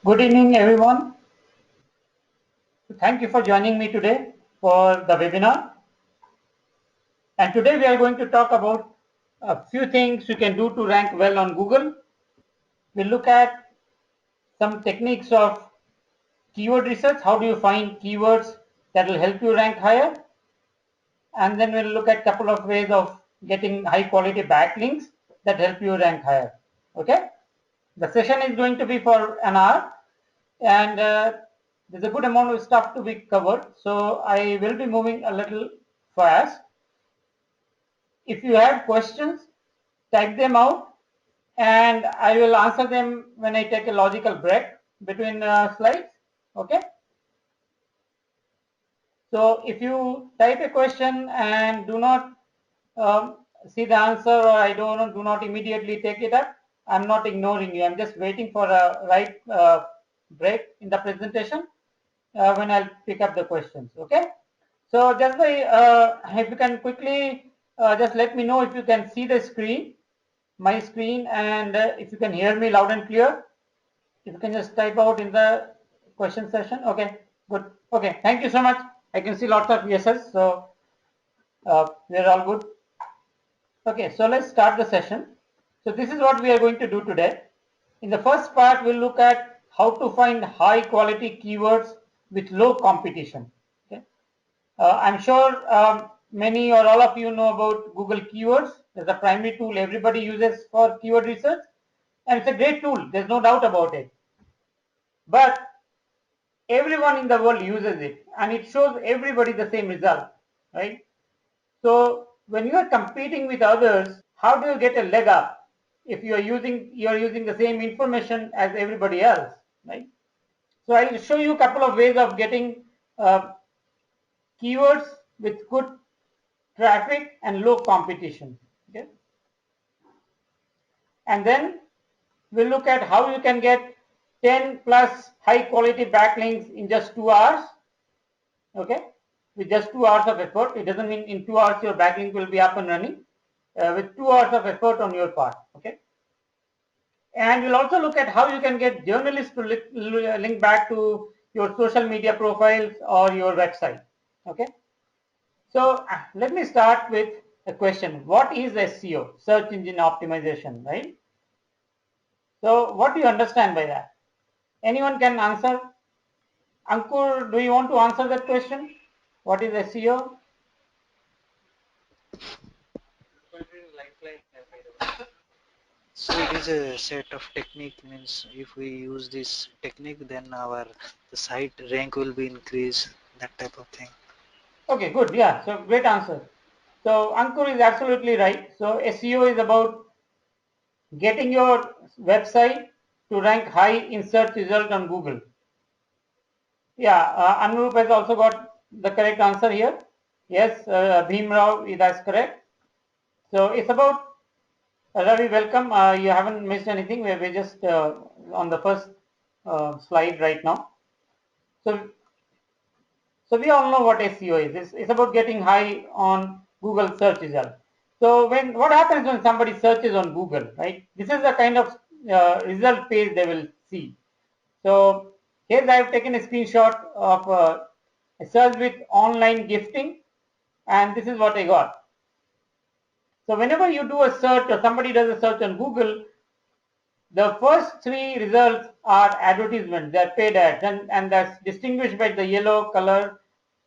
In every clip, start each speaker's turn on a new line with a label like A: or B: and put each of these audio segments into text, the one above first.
A: Good evening, everyone. Thank you for joining me today for the webinar. And today we are going to talk about a few things you can do to rank well on Google. We'll look at some techniques of keyword research. How do you find keywords that will help you rank higher? And then we'll look at a couple of ways of getting high quality backlinks that help you rank higher. Okay? The session is going to be for an hour, and there's a good amount of stuff to be covered, so I will be moving a little fast. If you have questions, type them out and I will answer them when I take a logical break between slides. Okay, so if you type a question and do not see the answer, or I do not immediately take it up, I'm not ignoring you. I'm just waiting for a right break in the presentation when I'll pick up the questions. Okay, so just if you can quickly just let me know if you can see the screen, my screen, and if you can hear me loud and clear. If you can just type out in the question session. Okay, good. Okay, thank you so much. I can see lots of yeses, so we're all good. Okay, so let's start the session. So this is what we are going to do today. In the first part, we'll look at how to find high quality keywords with low competition. Okay. I'm sure many or all of you know about Google Keywords. There's a primary tool everybody uses for keyword research, and it's a great tool. There's no doubt about it. But everyone in the world uses it, and it shows everybody the same result, right? So when you are competing with others, how do you get a leg up if you are using the same information as everybody else, right? So I'll show you a couple of ways of getting keywords with good traffic and low competition. Okay, and then we'll look at how you can get 10 plus high quality backlinks in just 2 hours. Okay, with just 2 hours of effort. It doesn't mean in 2 hours your backlink will be up and running. With 2 hours of effort on your part. Okay, and we'll also look at how you can get journalists to link back to your social media profiles or your website. Okay, so let me start with a question. What is SEO, search engine optimization, right? So what do you understand by that? Anyone can answer? Ankur, do you want to answer that question? What is SEO?
B: So it is a set of technique, means if we use this technique, then our the site rank will be increased, that type of thing.
A: Okay, good. Yeah, so great answer. So Ankur is absolutely right. So SEO is about getting your website to rank high in search result on Google. Yeah, Anurup has also got the correct answer here. Yes, Bhim Rao, that's correct. So it's about Ravi, welcome. You haven't missed anything. We're just on the first slide right now. So we all know what SEO is. It's about getting high on Google search result. So what happens when somebody searches on Google, right? This is the kind of result page they will see. So here I have taken a screenshot of a search with online gifting, and this is what I got. So whenever you do a search or somebody does a search on Google, the first three results are advertisements, they are paid ads, and that's distinguished by the yellow color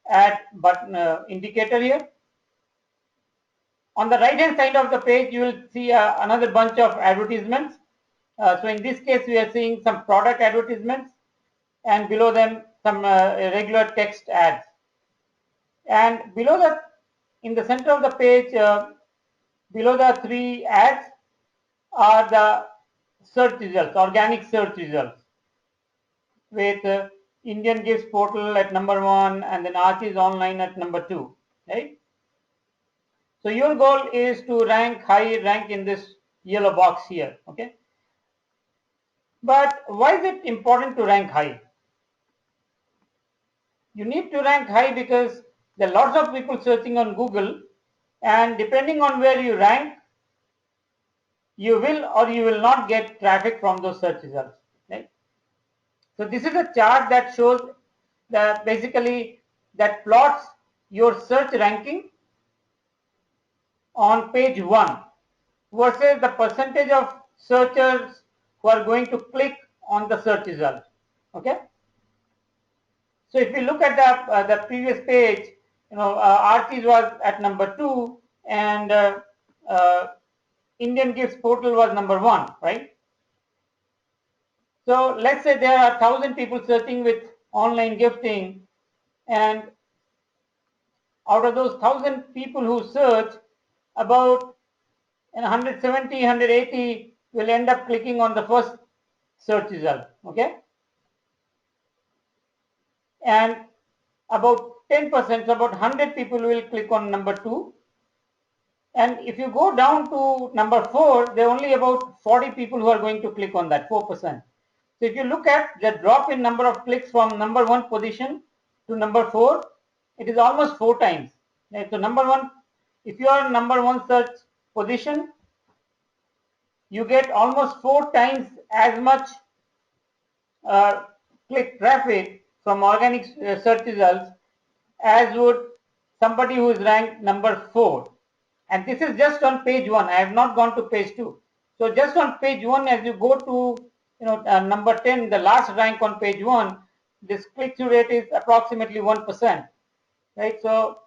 A: ad button indicator here. On the right hand side of the page, you will see another bunch of advertisements. So in this case, we are seeing some product advertisements, and below them some regular text ads. And below that, in the center of the page, below the three ads are the search results, organic search results, with Indian Gifts Portal at number 1 and then Archie's Online at number 2, right? So your goal is to rank in this yellow box here, okay? But why is it important to rank high? You need to rank high because there are lots of people searching on Google, and depending on where you rank, you will or you will not get traffic from those search results, right? So this is a chart that shows that basically that plots your search ranking on page 1 versus the percentage of searchers who are going to click on the search result. Okay. So if we look at the previous page, Archie's was at number 2 and Indian Gifts Portal was number 1, right? So let's say there are 1,000 people searching with online gifting, and out of those 1,000 people who search, about 170, 180 will end up clicking on the first search result. Okay, and about 10%, so about 100 people will click on number 2. And if you go down to number 4, there are only about 40 people who are going to click on that, 4%. So if you look at the drop in number of clicks from number 1 position to number 4, it is almost 4 times. Right? So number 1, if you are in number 1 search position, you get almost 4 times as much click traffic from organic search results as would somebody who is ranked number 4. And this is just on page 1. I have not gone to page 2. So just on page 1, as you go to number 10, the last rank on page 1, this click-through rate is approximately 1%. Right? So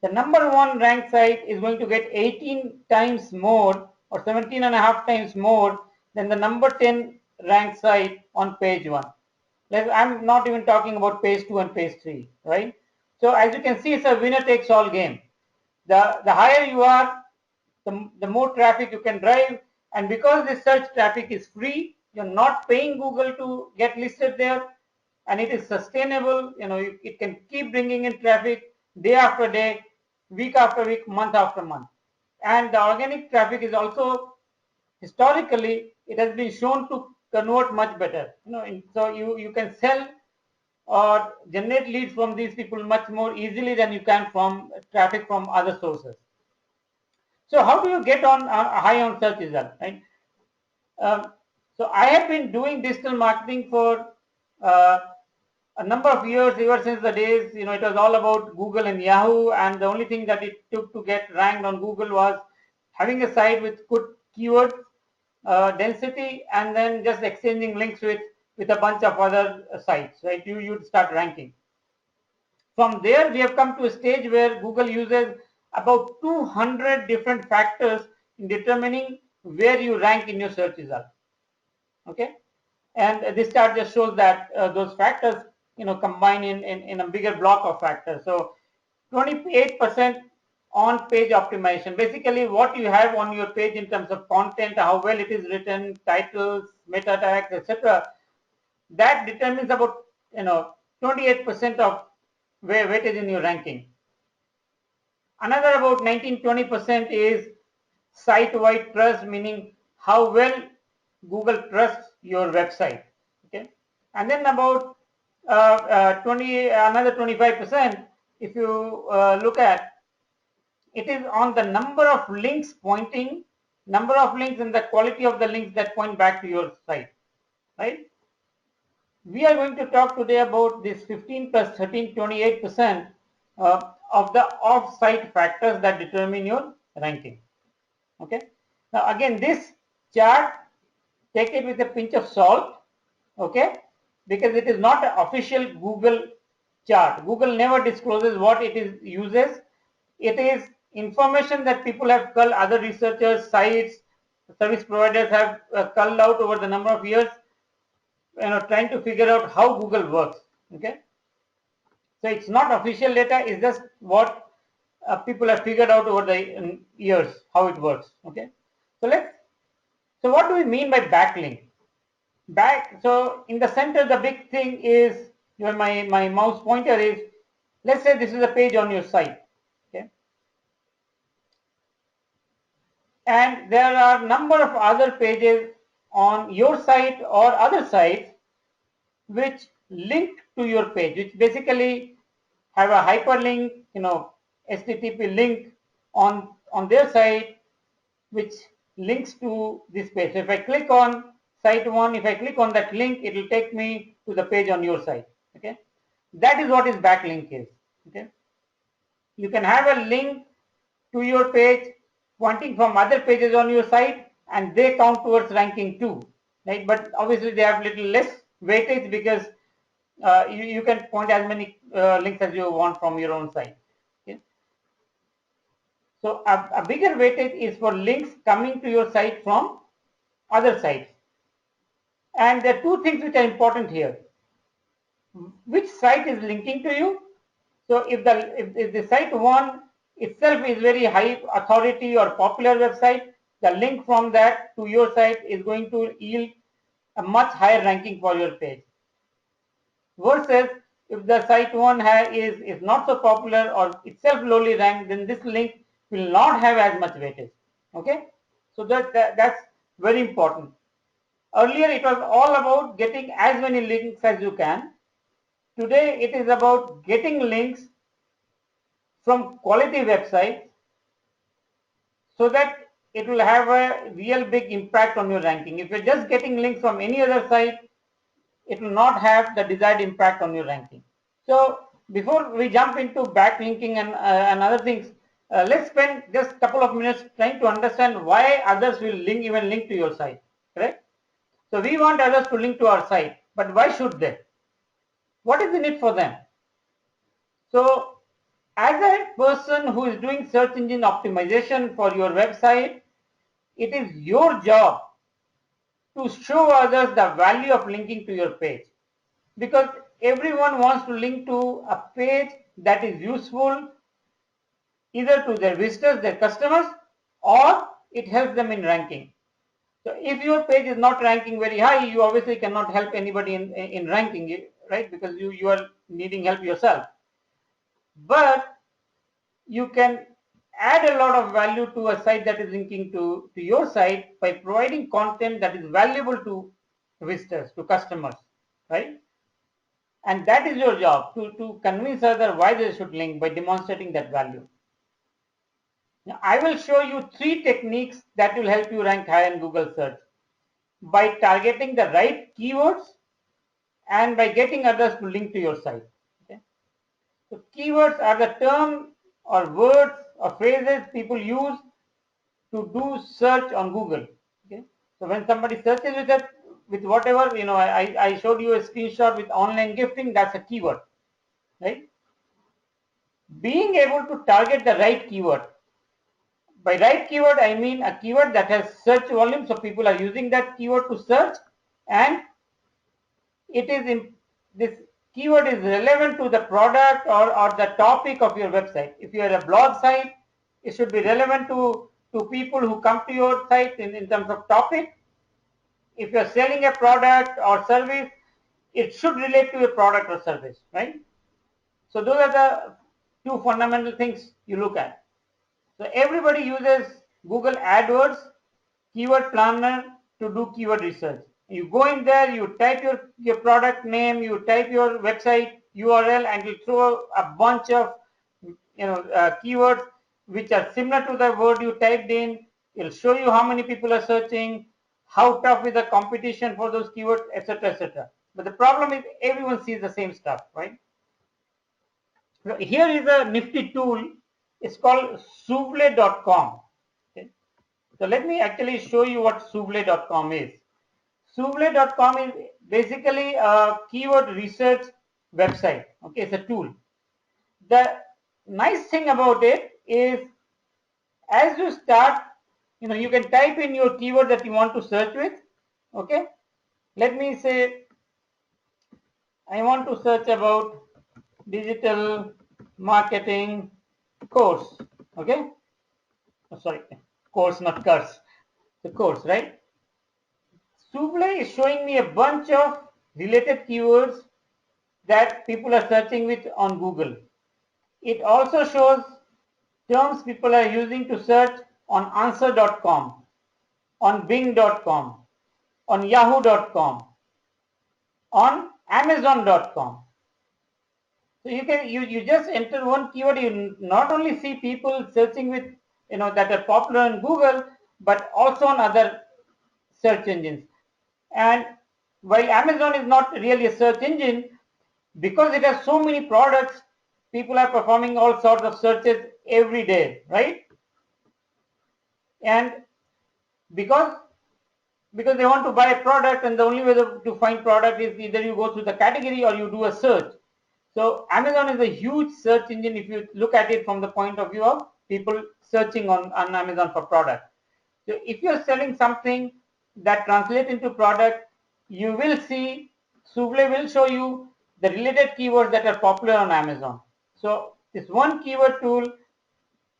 A: the number 1 ranked site is going to get 18 times more or 17 and a half times more than the number 10 ranked site on page 1. I'm not even talking about page 2 and page 3, right? So as you can see, it's a winner takes all game. The higher you are, the more traffic you can drive, and because this search traffic is free, you're not paying Google to get listed there, and it is sustainable. It can keep bringing in traffic day after day, week after week, month after month. And the organic traffic is also, historically, it has been shown to convert much better. So you can sell or generate leads from these people much more easily than you can from traffic from other sources. So how do you get on high on search result, right? So I have been doing digital marketing for a number of years, ever since the days, it was all about Google and Yahoo, and the only thing that it took to get ranked on Google was having a site with good keyword density, and then just exchanging links with a bunch of other sites, right? You'd start ranking. From there, we have come to a stage where Google uses about 200 different factors in determining where you rank in your search result. Okay, and this chart just shows that those factors, combine in a bigger block of factors. So 28% on page optimization, basically what you have on your page in terms of content, how well it is written, titles, meta tags, etc. That determines about 28% of weightage in your ranking. Another about 19-20% is site-wide trust, meaning how well Google trusts your website. Okay, and then about another 25%, if you look at, it is on the number of links pointing, number of links and the quality of the links that point back to your site, right? We are going to talk today about this 15 plus 13, 28% of the off-site factors that determine your ranking. Okay. Now again, this chart, take it with a pinch of salt, okay, because it is not an official Google chart. Google never discloses what it uses. It is information that people have culled, other researchers, sites, service providers have culled out over the number of years, trying to figure out how Google works. Okay, so it's not official data; it's just what people have figured out over the years how it works. Okay, so what do we mean by backlink? So in the center, the big thing is where my mouse pointer is. Let's say this is a page on your site. Okay, and there are a number of other pages on your site or other sites which link to your page, which basically have a hyperlink, HTTP link on their site, which links to this page. So if I click on site 1, if I click on that link, it will take me to the page on your site. Okay, that is what is backlink is. Okay, you can have a link to your page pointing from other pages on your site, and they count towards ranking too, right? But obviously they have little less weightage because you can point as many links as you want from your own site. Okay? So a bigger weightage is for links coming to your site from other sites. And there are two things which are important here. Which site is linking to you? So if the site 1 itself is very high authority or popular website, the link from that to your site is going to yield a much higher ranking for your page. Versus if the site 1 is not so popular or itself lowly ranked, then this link will not have as much weightage. Okay, so that's very important. Earlier it was all about getting as many links as you can. Today it is about getting links from quality websites so that it will have a real big impact on your ranking. If you're just getting links from any other site, it will not have the desired impact on your ranking. So before we jump into backlinking and other things, let's spend just a couple of minutes trying to understand why others will even link to your site, correct? So we want others to link to our site, but why should they? What is the need for them? So as a person who is doing search engine optimization for your website, it is your job to show others the value of linking to your page, because everyone wants to link to a page that is useful either to their visitors, their customers, or it helps them in ranking. So if your page is not ranking very high, you obviously cannot help anybody in ranking, right? Because you are needing help yourself. But you can add a lot of value to a site that is linking to your site by providing content that is valuable to visitors, to customers, right? And that is your job, to convince others why they should link by demonstrating that value. Now, I will show you 3 techniques that will help you rank high in Google search by targeting the right keywords and by getting others to link to your site. Okay? So keywords are the term or words or phrases people use to do search on Google. Okay, so when somebody searches with whatever, I showed you a screenshot with online gifting, that's a keyword, right? Being able to target the right keyword. By right keyword, I mean a keyword that has search volume, so people are using that keyword to search, and this keyword is relevant to the product or the topic of your website. If you are a blog site, it should be relevant to people who come to your site in terms of topic. If you're selling a product or service, it should relate to a product or service, right? So those are the 2 fundamental things you look at. So everybody uses Google AdWords keyword planner to do keyword research. You go in there, you type your product name, you type your website URL, and you throw a bunch of keywords which are similar to the word you typed in. It'll show you how many people are searching, how tough is the competition for those keywords, etc., etc. But the problem is everyone sees the same stuff, right? So here is a nifty tool. It's called Soovle.com. Okay. So let me actually show you what Soovle.com is. Soovle.com is basically a keyword research website. Okay, it's a tool. The nice thing about it is, as you start, you can type in your keyword that you want to search with. Okay, let me say I want to search about digital marketing course. Okay, oh, sorry, course, not curse. The course, right? Soovle is showing me a bunch of related keywords that people are searching with on Google. It also shows terms people are using to search on answer.com, on bing.com, on yahoo.com, on amazon.com. So you just enter one keyword, you not only see people searching with that are popular on Google, but also on other search engines. And while Amazon is not really a search engine, because it has so many products, people are performing all sorts of searches every day, right? And because they want to buy a product, and the only way to find product is either you go through the category or you do a search. So Amazon is a huge search engine if you look at it from the point of view of people searching on Amazon for product. So if you're selling something that translates into product, you will see, Suble will show you the related keywords that are popular on Amazon. So this one keyword tool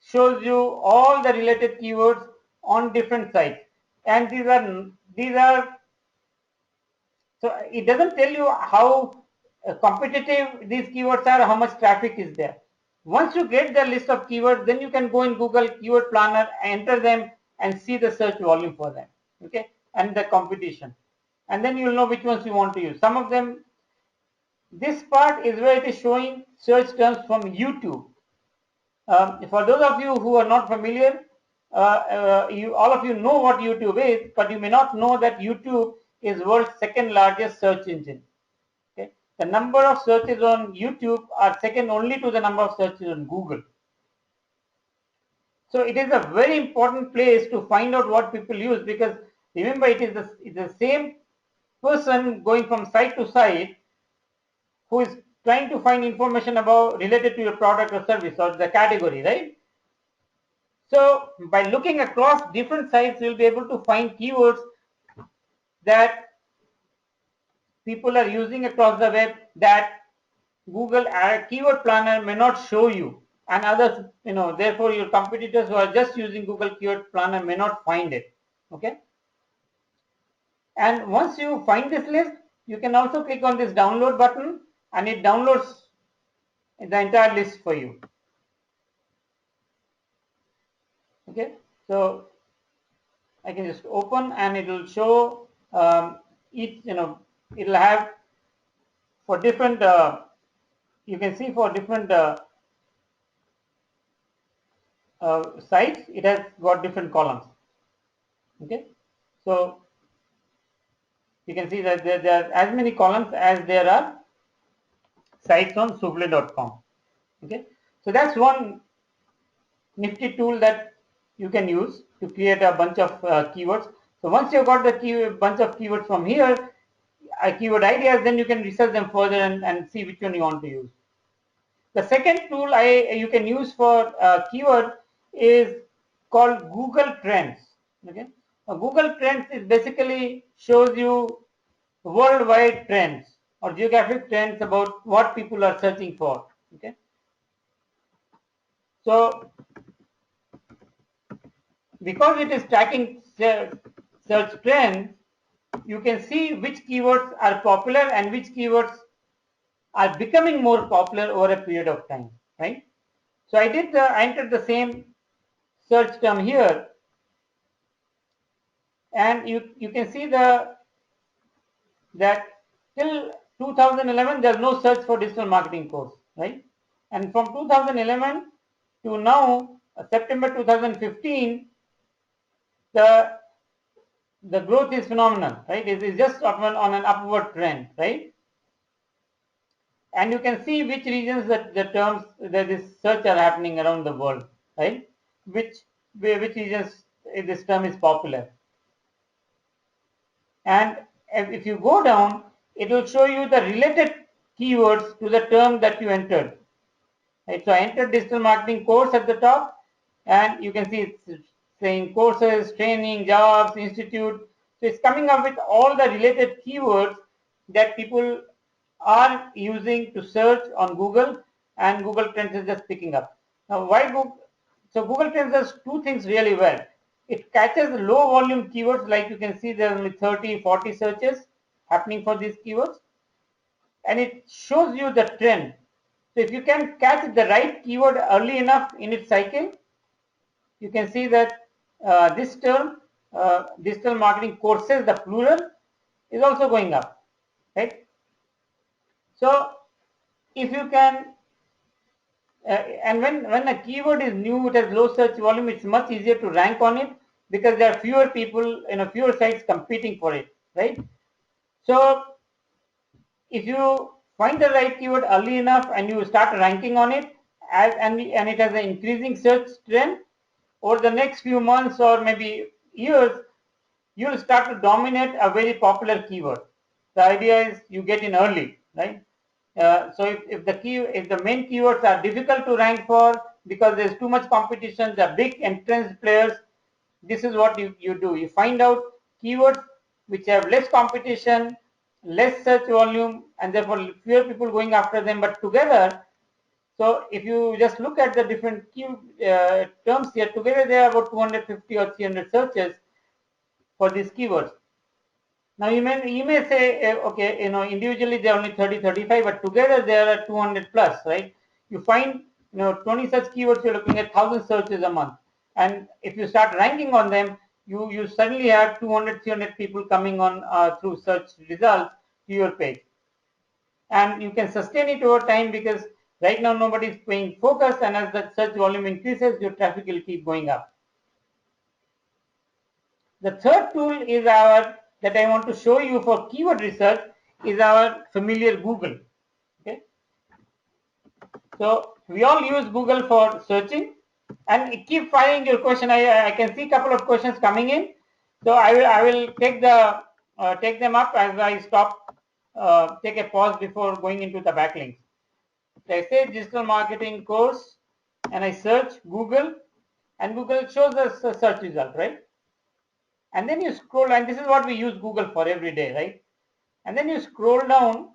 A: shows you all the related keywords on different sites. And these are so it doesn't tell you how competitive these keywords are, how much traffic is there. Once you get the list of keywords, then you can go in Google Keyword Planner, enter them, and see the search volume for them, okay, and the competition. And then you'll know which ones you want to use. Some of them, this part is where it is showing search terms from YouTube. For those of you who are not familiar, all of you know what YouTube is, but you may not know that YouTube is world's second largest search engine. Okay, the number of searches on YouTube are second only to the number of searches on Google. So it is a very important place to find out what people use, because remember, it's the same person going from site to site who is trying to find information about related to your product or service or the category, right? So by looking across different sites, you'll be able to find keywords that people are using across the web that Google Keyword Planner may not show you, and others, therefore your competitors who are just using Google Keyword Planner may not find it. Okay. And once you find this list, you can also click on this download button, and it downloads the entire list for you. Okay. So I can just open, and it will show each, it'll have for different, you can see for different sites, it has got different columns. Okay. So you can see that there are as many columns as there are sites on Suble.com. Okay. So that's one nifty tool that you can use to create a bunch of keywords. So once you've got the bunch of keywords from here, keyword ideas, then you can research them further and see which one you want to use. The second tool you can use for keyword is called Google Trends. Okay, Google Trends is basically shows you worldwide trends or geographic trends about what people are searching for. Okay, so because it is tracking search trends, you can see which keywords are popular and which keywords are becoming more popular over a period of time, right? So I entered the same search term here, and you can see that till 2011 there's no search for digital marketing course, right? And from 2011 to now, September 2015, the growth is phenomenal, right? It is just on an upward trend, right? And you can see which regions that the terms that this search are happening around the world, right? Which regions this term is popular. And if you go down, it will show you the related keywords to the term that you entered. Right? So I entered digital marketing course at the top, and you can see it's saying courses, training, jobs, institute. So it's coming up with all the related keywords that people are using to search on Google, and Google Trends is just picking up. Now, why Google? So Google Trends does two things really well. It catches low volume keywords, like you can see there are only 30, 40 searches happening for these keywords, and it shows you the trend. So if you can catch the right keyword early enough in its cycle, you can see that this term, digital marketing courses, the plural, is also going up, right? So if you can, and when a keyword is new, it has low search volume, it's much easier to rank on it because there are fewer people, fewer sites competing for it, right? So if you find the right keyword early enough and you start ranking on it, and it has an increasing search trend, over the next few months or maybe years, you'll start to dominate a very popular keyword. The idea is you get in early, right? So if the main keywords are difficult to rank for because there's too much competition, the big entrenched players, this is what you do. You find out keywords which have less competition, less search volume, and therefore fewer people going after them, but together. So if you just look at the different terms here, together they are about 250 or 300 searches for these keywords. Now you may say, okay, individually they are only 30, 35, but together they are 200 plus, right? You find 20 such keywords, you're looking at 1,000 searches a month, and if you start ranking on them, you suddenly have 200, 300 people coming on through search results to your page, and you can sustain it over time because right now nobody is paying focus, and as the search volume increases, your traffic will keep going up. The third tool is that I want to show you for keyword research is our familiar Google. Okay, so we all use Google for searching, and keep firing your question. I can see a couple of questions coming in, so I will take them up as I stop. Take a pause before going into the backlinks. So I say digital marketing course, and I search Google, and Google shows us a search result, right? And then you scroll, and this is what we use Google for every day, right? And then you scroll down,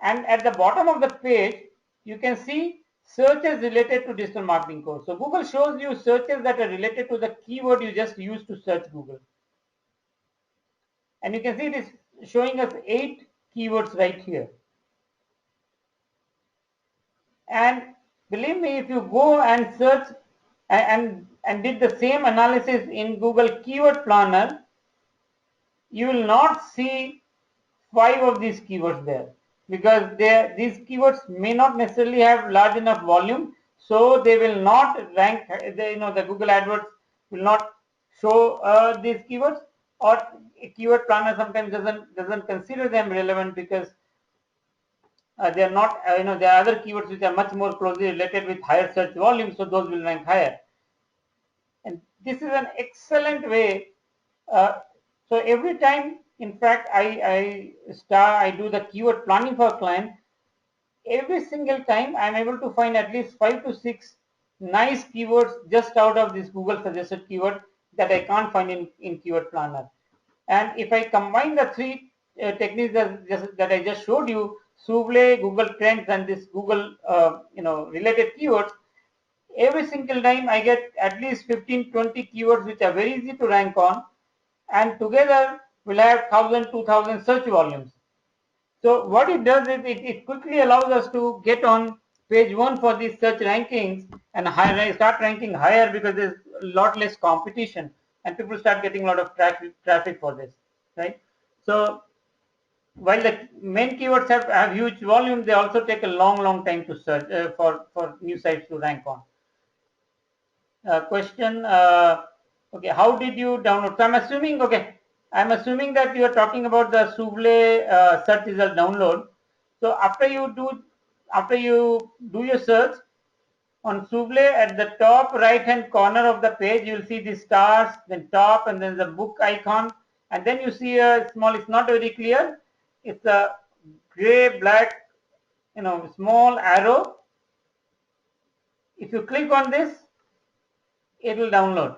A: and at the bottom of the page you can see searches related to digital marketing course. So Google shows you searches that are related to the keyword you just used to search Google, and you can see it is showing us 8 keywords right here. And believe me, if you go and search and did the same analysis in Google Keyword Planner, you will not see 5 of these keywords there, because these keywords may not necessarily have large enough volume, so they will not rank. The Google AdWords will not show these keywords, or a keyword planner sometimes doesn't consider them relevant because they are not. There are other keywords which are much more closely related with higher search volume, so those will rank higher. And this is an excellent way. Uh, so every time, in fact, I do the keyword planning for a client. Every single time, I'm able to find at least 5 to 6 nice keywords just out of this Google suggested keyword that I can't find in keyword planner. And if I combine the three techniques that I just showed you, Souvle, Google Trends, and this Google related keywords, every single time I get at least 15-20 keywords which are very easy to rank on, and together we'll have 1,000-2,000 search volumes. So what it does is it quickly allows us to get on page 1 for these search rankings and start ranking higher because there's a lot less competition and people start getting a lot of traffic for this, right? So while the main keywords have huge volume, they also take a long time to search for new sites to rank on. Question, okay, how did you download? So I'm assuming that you are talking about the Souvle search result download. So after you do your search on Souvle, at the top right hand corner of the page you will see the stars, then top, and then the book icon, and then you see a small, it's not very clear, it's a gray black small arrow. If you click on this, it will download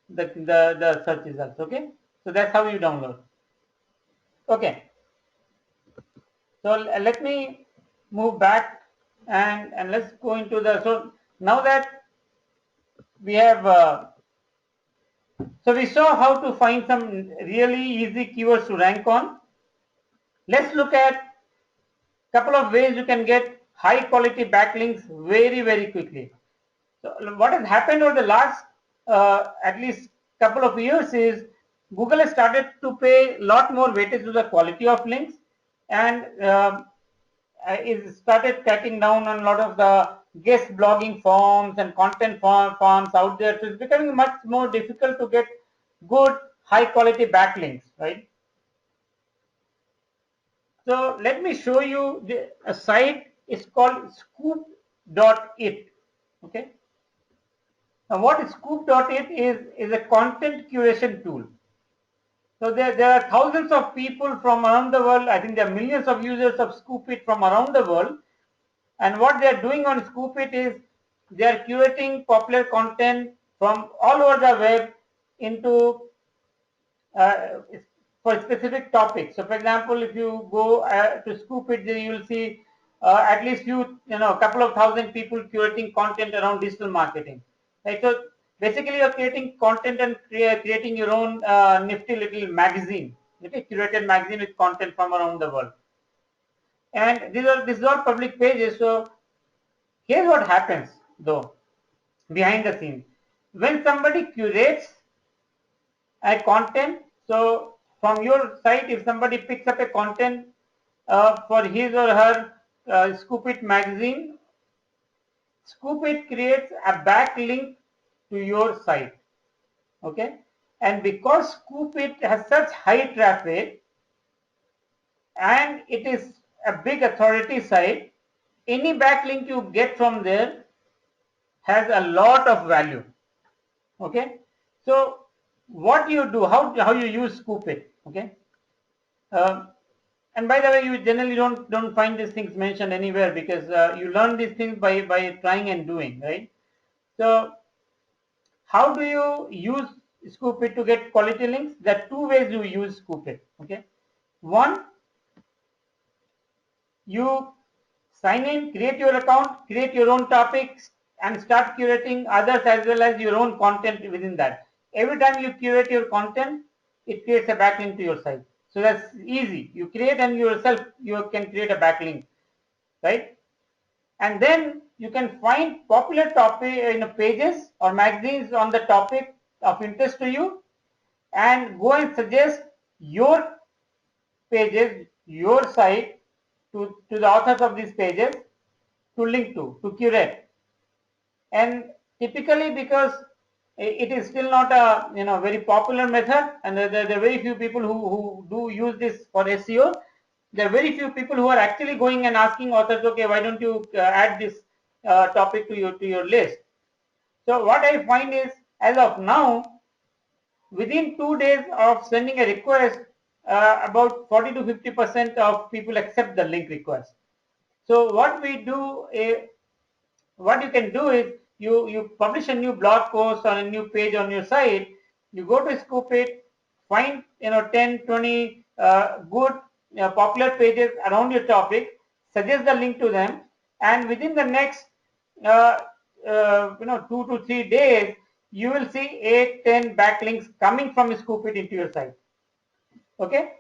A: the search results. Okay, so that's how you download. Okay, so let me move back and let's go into the. So now that we have so we saw how to find some really easy keywords to rank on. Let's look at a couple of ways you can get high quality backlinks very quickly. So what has happened over the last at least couple of years is Google has started to pay a lot more weightage to the quality of links, and is started cracking down on a lot of the guest blogging forms and content forms out there. So it's becoming much more difficult to get good high quality backlinks, right? So let me show you a site. It's called scoop.it. Okay. Now what scoop.it is a content curation tool. So there are thousands of people from around the world. I think there are millions of users of Scoopit from around the world. And what they are doing on Scoopit is they are curating popular content from all over the web into uh, for specific topics. So, for example, if you go to Scoopit, you will see at least a couple of thousand people curating content around digital marketing. Right. So basically, you're creating content and creating your own nifty little magazine, okay, curated magazine with content from around the world. And this is all public pages. So here's what happens though behind the scenes. When somebody curates a content, so from your site, if somebody picks up a content for his or her Scoopit magazine, Scoopit creates a backlink to your site. Okay, and because Scoopit has such high traffic and it is a big authority site, any backlink you get from there has a lot of value. Okay, so what you do, how you use Scoopit. Okay, um, and by the way, you generally don't find these things mentioned anywhere because you learn these things by trying and doing, right? So how do you use Scoopit to get quality links? There are two ways you use Scoopit. Okay, one, you sign in, create your account, create your own topics, and start curating others as well as your own content within that. Every time you curate your content, it creates a backlink to your site. So that's easy. You create and yourself you can create a backlink, right? And then you can find popular topic pages or magazines on the topic of interest to you, and go and suggest your pages, your site to the authors of these pages to link to curate. And typically, because it is still not a very popular method, and there are very few people who do use this for SEO. There are very few people who are actually going and asking authors, okay, why don't you add this topic to your list? So what I find is, as of now, within 2 days of sending a request, about 40 to 50% of people accept the link request. So what we do, what you can do is you publish a new blog post on a new page on your site. You go to Scoopit, find 10, 20 good popular pages around your topic, suggest the link to them, and within the next uh, 2 to 3 days, you will see 8, 10 backlinks coming from Scoopit into your site. Okay,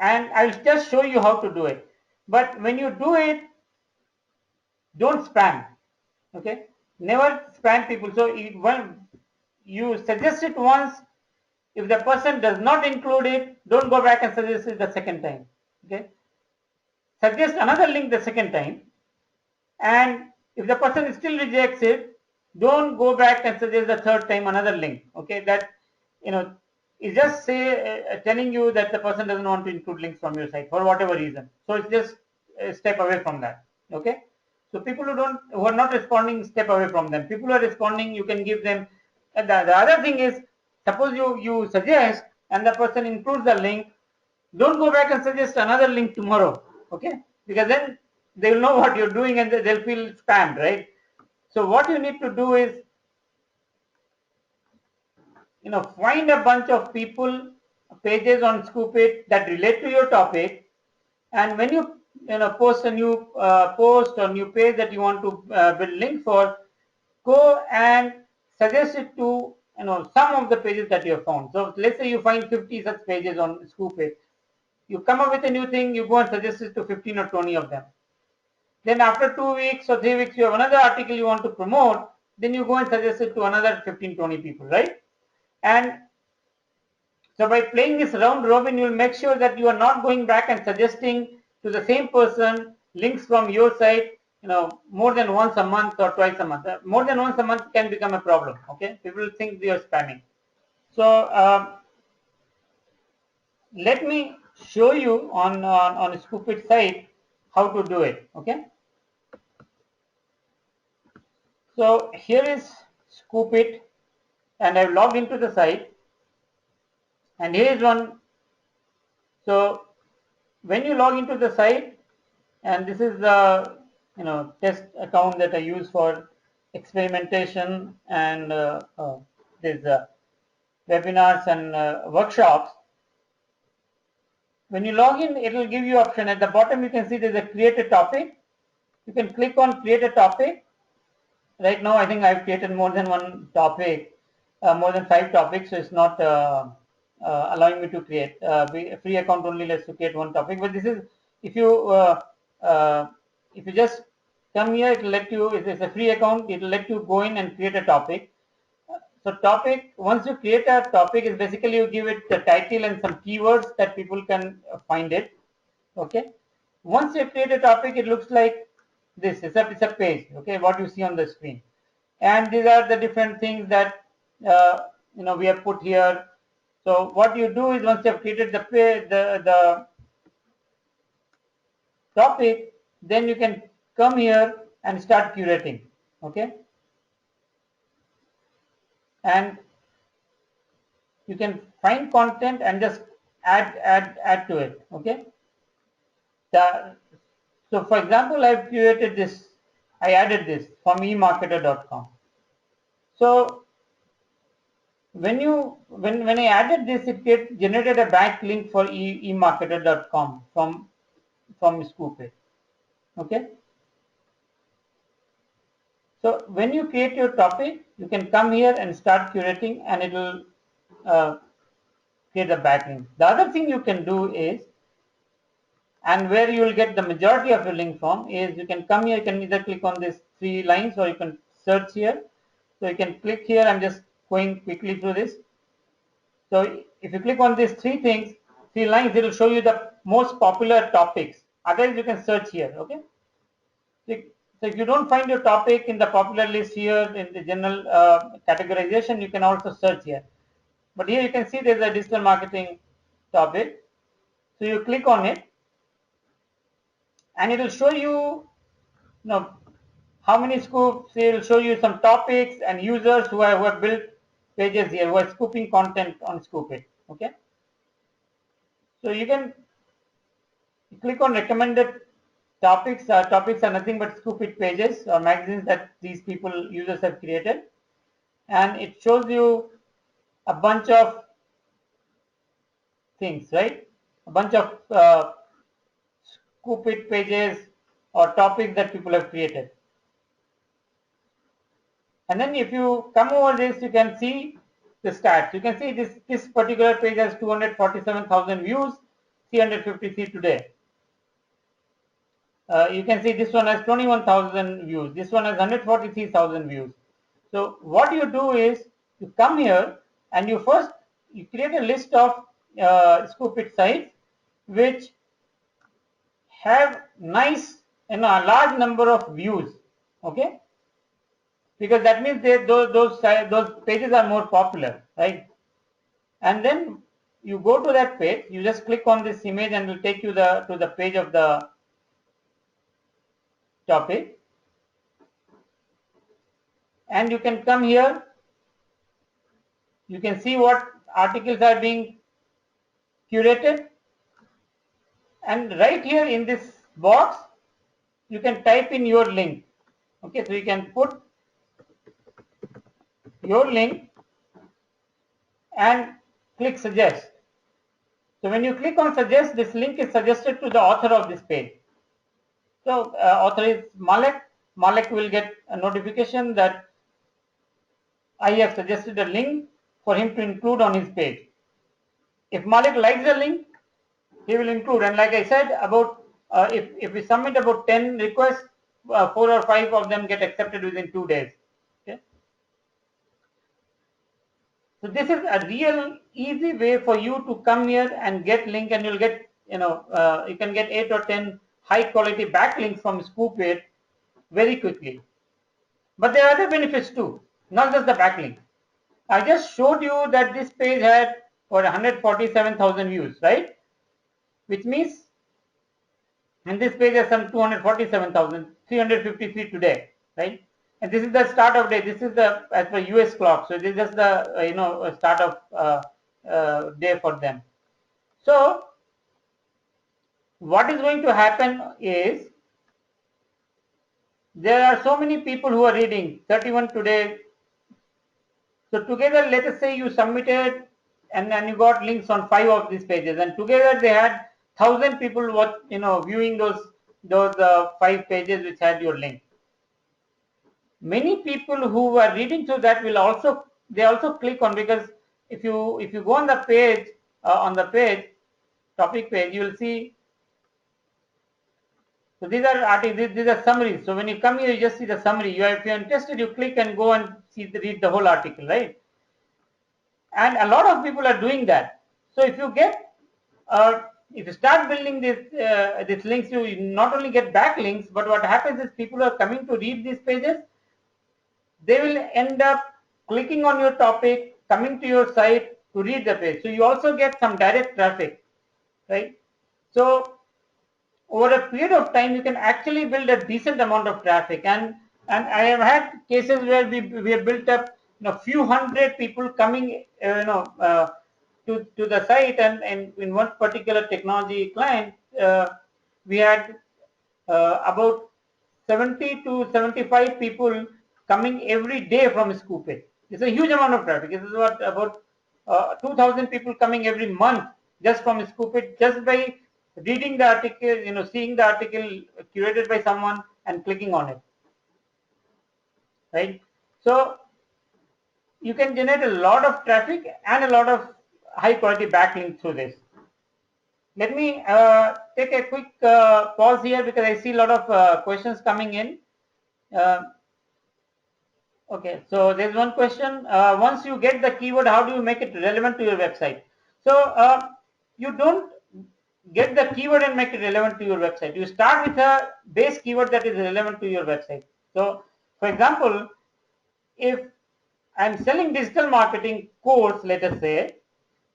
A: and I'll just show you how to do it. But when you do it, don't spam. Okay, never spam people. So when you suggest it once, if the person does not include it, don't go back and suggest it the second time. Okay, suggest another link the second time, and if the person still rejects it, don't go back and suggest the third time another link. Okay, that is just say telling you that the person doesn't want to include links from your site for whatever reason. So it's just a step away from that. Okay, so people who are not responding, step away from them. People who are responding, you can give them. The other thing is, suppose you suggest and the person includes the link, don't go back and suggest another link tomorrow. Okay, because then they will know what you're doing and they'll feel spammed, right? So what you need to do is, find a bunch of people, pages on Scoopit that relate to your topic, and when you post a new post or new page that you want to build link for, go and suggest it to some of the pages that you have found. So let's say you find 50 such pages on Scoopit. You come up with a new thing, you go and suggest it to 15 or 20 of them. Then after 2 weeks or 3 weeks, you have another article you want to promote, then you go and suggest it to another 15, 20 people, right? And so by playing this round robin, you will make sure that you are not going back and suggesting to the same person links from your site, more than once a month or twice a month. More than once a month can become a problem. Okay, people think you are spamming. So let me show you on Scoopit site how to do it. Okay. So here is Scoopit, and I've logged into the site, and here is one. So when you log into the site, and this is the test account that I use for experimentation and these webinars and workshops. When you log in, it will give you option at the bottom. You can see there's a create a topic. You can click on create a topic. Right now, I think I've created more than one topic, more than 5 topics, so it's not allowing me to create. A free account only lets you create one topic. But this is if you uh, if you just come here, it will let you. It's a free account. It will let you go in and create a topic. So topic, once you create a topic, is basically you give it the title and some keywords that people can find it. Okay. Once you create a topic, it looks like this. It's a page. Okay, what you see on the screen, and these are the different things that we have put here. So what you do is once you have created the topic, then you can come here and start curating. Okay, and you can find content and just add to it. Okay. So for example, I've created this. I added this from emarketer.com. So when I added this, it generated a backlink for emarketer.com from Scoopit. Okay. So when you create your topic, you can come here and start curating, and it will create a backlink. The other thing you can do is, and where you will get the majority of your link from, is you can come here. You can either click on these 3 lines, or you can search here. So you can click here. I'm just going quickly through this. So if you click on these 3 lines, it will show you the most popular topics. Otherwise, you can search here. Okay. So if you don't find your topic in the popular list here in the general categorization, you can also search here. But here you can see there's a digital marketing topic. So you click on it, and it will show you how many scoops. It will show you some topics and users who have built pages here, who are scooping content on Scoopit. Okay. So you can click on recommended topics. Topics are nothing but Scoopit pages or magazines that these users have created, and it shows you a bunch of things, right? A bunch of Scoopit pages or topics that people have created. And then if you come over this, you can see the stats. You can see this particular page has 247,000 views, 353 today. You can see this one has 21,000 views. This one has 143,000 views. So what you do is you come here and you create a list of Scoopit sites which have nice a large number of views. Okay, because that means those pages are more popular, right? And then you go to that page. You just click on this image and it will take you to the page of the topic, and you can come here. You can see what articles are being curated, and right here in this box you can type in your link. Okay, so you can put your link and click suggest. So when you click on suggest, this link is suggested to the author of this page. So author is Malek. Malek will get a notification that I have suggested a link for him to include on his page. If Malik likes the link, he will include. And like I said, about if we submit about 10 requests, 4 or 5 of them get accepted within 2 days. Okay. So this is a real easy way for you to come here and get link, and you'll get you can get 8 or 10 high quality backlinks from Scoopit very quickly. But there are other benefits too, not just the backlink. I just showed you that this page had 147,000 views, right? which means, and this page has some 247,353 today, right? And this is the start of day. This is the as per US clock. So this is just the start of day for them. So what is going to happen is there are so many people who are reading 31 today. So together, let us say you submitted and you got links on 5 of these pages, and together they had 1,000 people viewing those 5 pages which had your link. Many people who are reading through that will also click on, because if you go on the page topic page, you will see. So these are articles, these are summaries. So when you come here, you just see the summary. If you're interested, you click and go and read the whole article, right? And a lot of people are doing that. So if you start building these links, you not only get backlinks, but what happens is people are coming to read these pages. They will end up clicking on your topic, coming to your site to read the page. So you also get some direct traffic, right? So over a period of time, you can actually build a decent amount of traffic. And I have had cases where we have built up few hundred people coming to the site, and in one particular technology client, we had about 70 to 75 people coming every day from Scoopit. It's a huge amount of traffic. This is about 2,000 people coming every month just from Scoopit, just by reading the article, seeing the article curated by someone and clicking on it, right? So you can generate a lot of traffic and a lot of high quality backlink through this. Let me take a quick pause here, because I see a lot of questions coming in. Okay, so there's one question. Once you get the keyword, how do you make it relevant to your website? So you don't get the keyword and make it relevant to your website. You start with a base keyword that is relevant to your website. So for example, if I'm selling digital marketing course, let us say,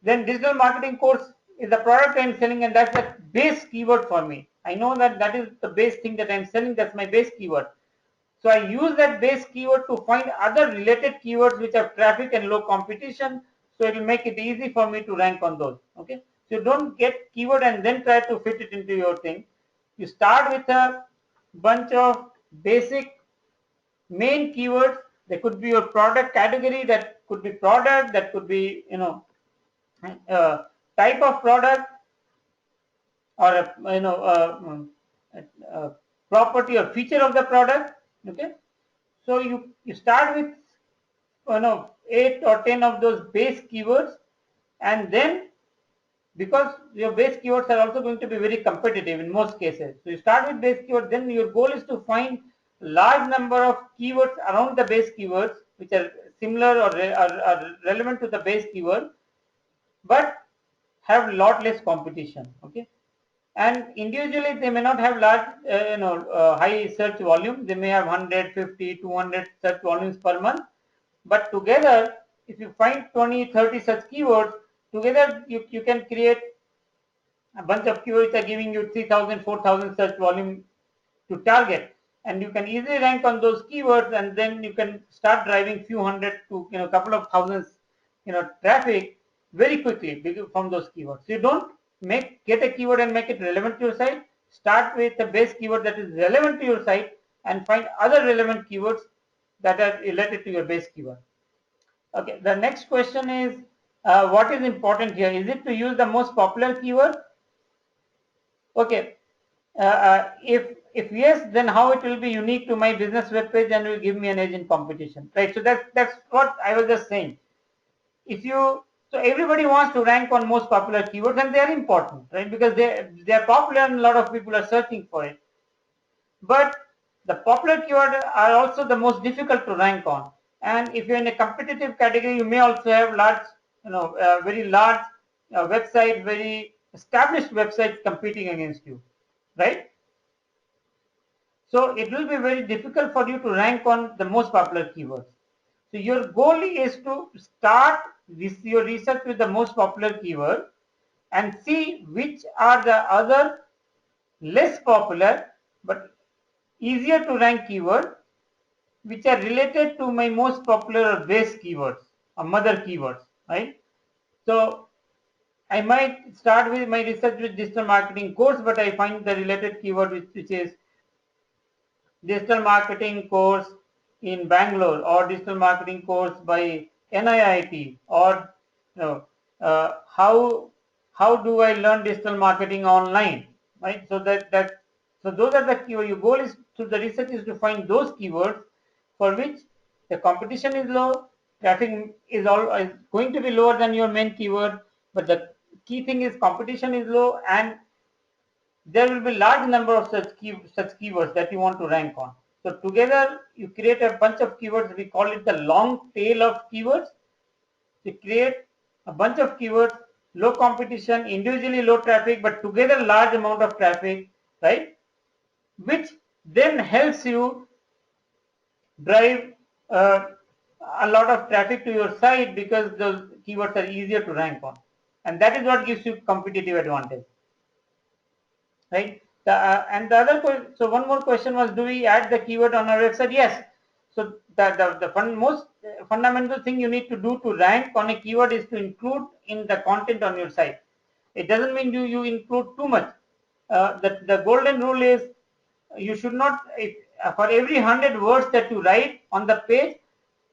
A: then digital marketing course is the product I'm selling, and that's the base keyword for me. I know that is the base thing that I'm selling. That's my base keyword. So I use that base keyword to find other related keywords which have traffic and low competition. So it will make it easy for me to rank on those. Okay. So you don't get keyword and then try to fit it into your thing. You start with a bunch of basic main keywords. They could be your product category, that could be product, that could be type of product, or a property or feature of the product. Okay. So you start with 8 or 10 of those base keywords, and then, because your base keywords are also going to be very competitive in most cases, so you start with base keyword. Then your goal is to find large number of keywords around the base keywords which are similar or relevant to the base keyword, but have lot less competition. Okay. And individually they may not have large high search volume. They may have 150, 200 search volumes per month, but together, if you find 20, 30 such keywords, together you can create a bunch of keywords that are giving you 3,000, 4,000 search volume to target, and you can easily rank on those keywords, and then you can start driving few hundred to couple of thousands traffic very quickly from those keywords. So you don't get a keyword and make it relevant to your site. Start with the base keyword that is relevant to your site, and find other relevant keywords that are related to your base keyword. Okay, the next question is, what is important here? Is it to use the most popular keyword? Okay, if yes, then how it will be unique to my business web page and will give me an edge in competition, right? So that's what I was just saying. So everybody wants to rank on most popular keywords, and they are important, right? Because they are popular and a lot of people are searching for it. But the popular keywords are also the most difficult to rank on. And if you're in a competitive category, you may also have large, very large website, very established websites competing against you, right? So it will be very difficult for you to rank on the most popular keywords. So your goal is to start your research with the most popular keyword, and see which are the other less popular but easier to rank keywords which are related to my most popular or base keywords or mother keywords, right? So I might start with my research with digital marketing course, but I find the related keyword which is digital marketing course in Bangalore or digital marketing course by NIIT or you know, how do I learn digital marketing online, right? So so those are the keywords. Your goal is to the research is to find those keywords for which the competition is low, traffic is going to be lower than your main keyword, but the key thing is competition is low and there will be large number of such keywords that you want to rank on. So together you create a bunch of keywords. We call it the long tail of keywords. You create a bunch of keywords, low competition, individually low traffic, but together large amount of traffic, right? Which then helps you drive uh, a lot of traffic to your site because those keywords are easier to rank on, and that is what gives you competitive advantage, right? And the other so one more question was, do we add the keyword on our website? Yes. So the most fundamental thing you need to do to rank on a keyword is to include in the content on your site. It doesn't mean you include too much. The golden rule is you should not, for every 100 words that you write on the page,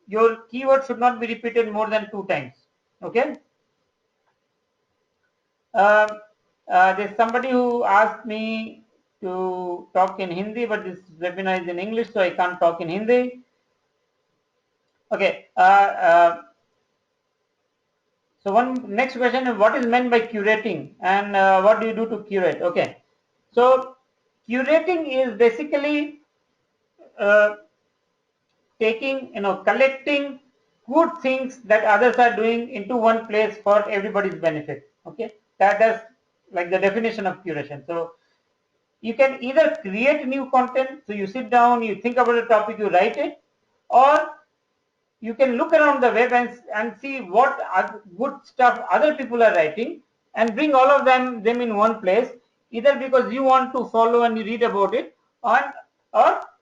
A: your keyword should not be repeated more than 2 times. Okay. Uh, there's somebody who asked me to talk in Hindi, but this webinar is in English, so I can't talk in Hindi. Okay. So one next question is, what is meant by curating, and what do you do to curate? Okay. So curating is basically uh, collecting good things that others are doing into one place for everybody's benefit. Okay, that's like the definition of curation. So you can either create new content, so you sit down, you think about a topic, you write it, or you can look around the web and see what good stuff other people are writing and bring all of them in one place, either because you want to follow and you read about it, or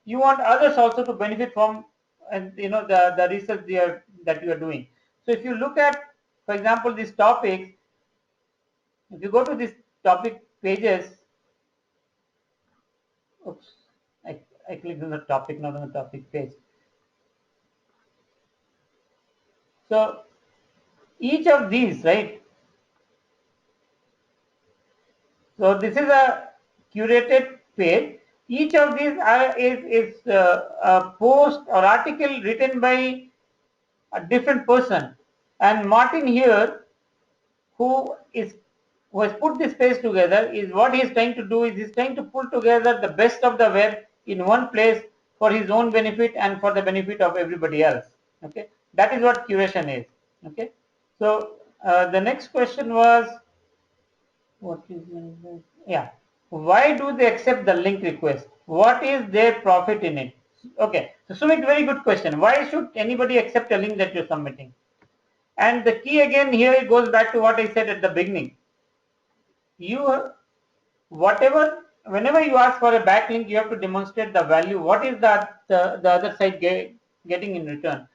A: you want others also to benefit from the research that you are doing. So if you look at, for example, these topics, if you go to these topic pages, oops, I clicked on the topic, not on the topic page. So each of these, right? So this is a curated page. Each of these is a post or article written by a different person. And Martin here, who has put this page together, is what he is trying to do is he's trying to pull together the best of the web in one place for his own benefit and for the benefit of everybody else. Okay, that is what curation is. Okay, so the next question was, what is yeah, why do they accept the link request? What is their profit in it? Okay, so Sumit, very good question. Why should anybody accept a link that you're submitting? And the key again here, it goes back to what I said at the beginning. Whenever you ask for a backlink, you have to demonstrate the value. What is the other side getting in return?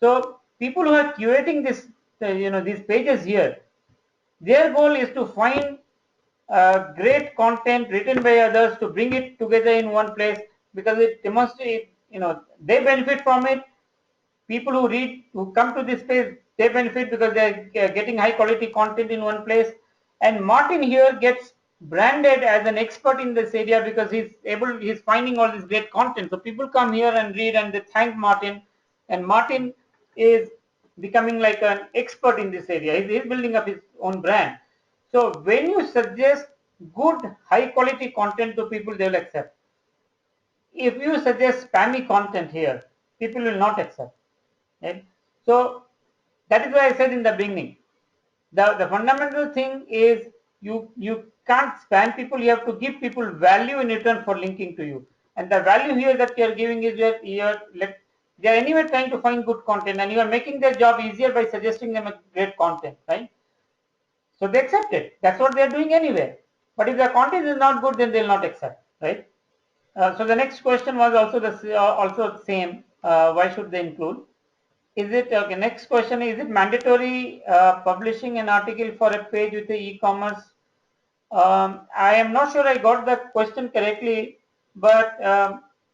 A: So people who are curating these pages here, their goal is to find great content written by others to bring it together in one place, because it demonstrates, they benefit from it. People who come to this page, they benefit because they're getting high quality content in one place. And Martin here gets branded as an expert in this area because he's finding all this great content. So people come here and read and they thank Martin, and Martin is becoming like an expert in this area. He's building up his own brand. So when you suggest good high quality content to people, they will accept. If you suggest spammy content here, people will not accept. Right? So that is why I said in the beginning, the fundamental thing is you can't spam people. You have to give people value in return for linking to you. And the value here that you are giving is they are anyway trying to find good content, and you are making their job easier by suggesting them a great content, right? So they accept it. That's what they're doing anyway. But if the content is not good, then they'll not accept, right? So the next question was also the same. Why should they include? Is it okay? Next question: is it mandatory publishing an article for a page with the e-commerce? I am not sure I got the question correctly, but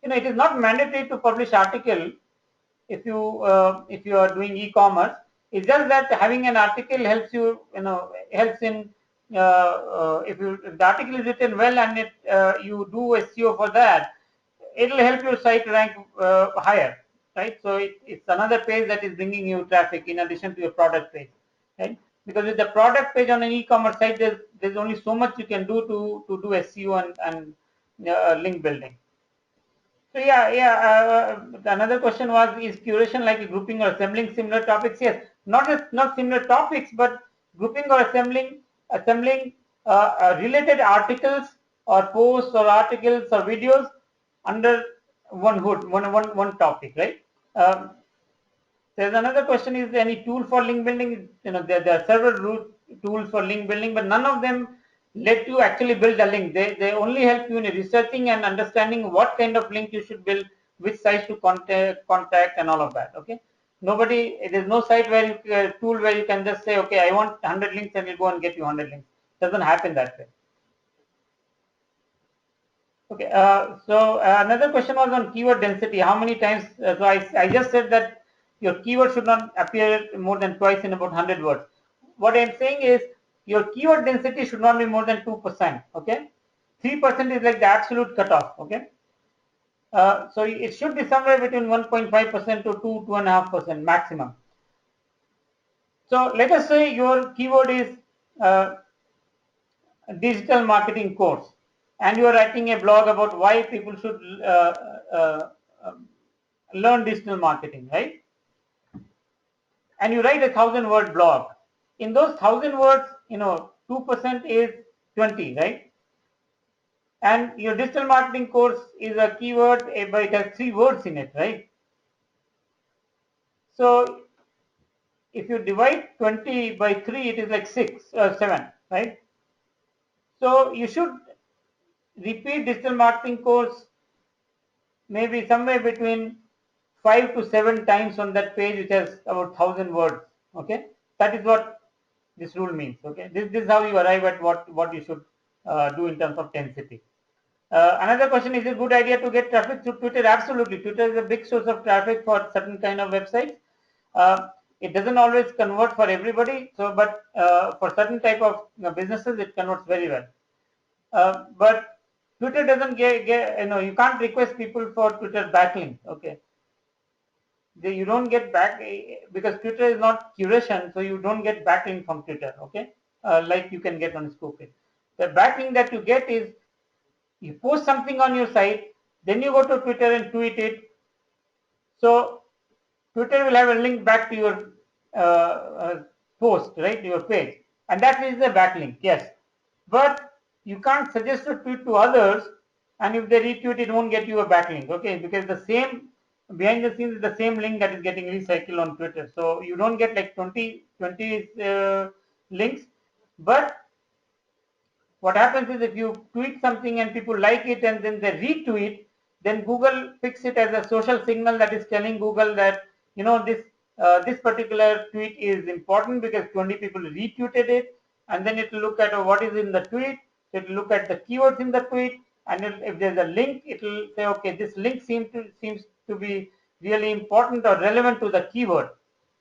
A: it is not mandatory to publish article if you are doing e-commerce. It's just that having an article helps you, helps in if the article is written well and you do SEO for that, it'll help your site rank higher, right? So it's another page that is bringing you traffic in addition to your product page, right? Because with the product page on an e-commerce site, there's only so much you can do to do SEO and link building. So another question was: is curation like a grouping or assembling similar topics? Yes, not similar topics, but grouping or assembling related articles or posts or articles or videos under one hood, one topic, right? There's another question: is there any tool for link building? There are several tools for link building, but none of them let you actually build a link. They only help you in researching and understanding what kind of link you should build, which sites to contact, and all of that. Okay. There's no site where tool where you can just say, okay, I want 100 links, and it'll go and get you 100 links. It doesn't happen that way. Okay. Another question was on keyword density. How many times? So I just said that your keyword should not appear more than twice in about 100 words. What I'm saying is your keyword density should not be more than 2%. Okay, 3% is like the absolute cutoff. Okay, so it should be somewhere between 1.5% to 2.5% maximum. So let us say your keyword is digital marketing course, and you are writing a blog about why people should learn digital marketing, right? And you write a 1,000-word blog. In those 1,000 words, 2% is 20, right? And your digital marketing course is a keyword, but it has 3 words in it, right? So if you divide 20 by 3, it is like 7, right? So you should repeat digital marketing course maybe somewhere between 5 to 7 times on that page, which has about 1,000 words. Okay, that is what this rule means. Okay, this is how you arrive at what you should do in terms of density. Another question: is it a good idea to get traffic through Twitter? Absolutely, Twitter is a big source of traffic for certain kind of websites. It doesn't always convert for everybody, but for certain type of businesses, it converts very well. But Twitter doesn't get you can't request people for Twitter backlink. Okay, you don't get back because Twitter is not curation, so you don't get backlink from Twitter. Okay, like you can get on SpookIt. The backlink that you get is you post something on your site, then you go to Twitter and tweet it. So Twitter will have a link back to your post, right, your page, and that is the backlink. Yes, but you can't suggest a tweet to others, and if they retweet, it won't get you a backlink. Okay, because the same behind the scenes is the same link that is getting recycled on Twitter. So you don't get like 20 links, but what happens is if you tweet something and people like it and then they retweet, then Google picks it as a social signal that is telling Google that this particular tweet is important because 20 people retweeted it, and then it will look at what is in the tweet. It will look at the keywords in the tweet, and if there's a link, it will say, okay, this link seems to be really important or relevant to the keyword.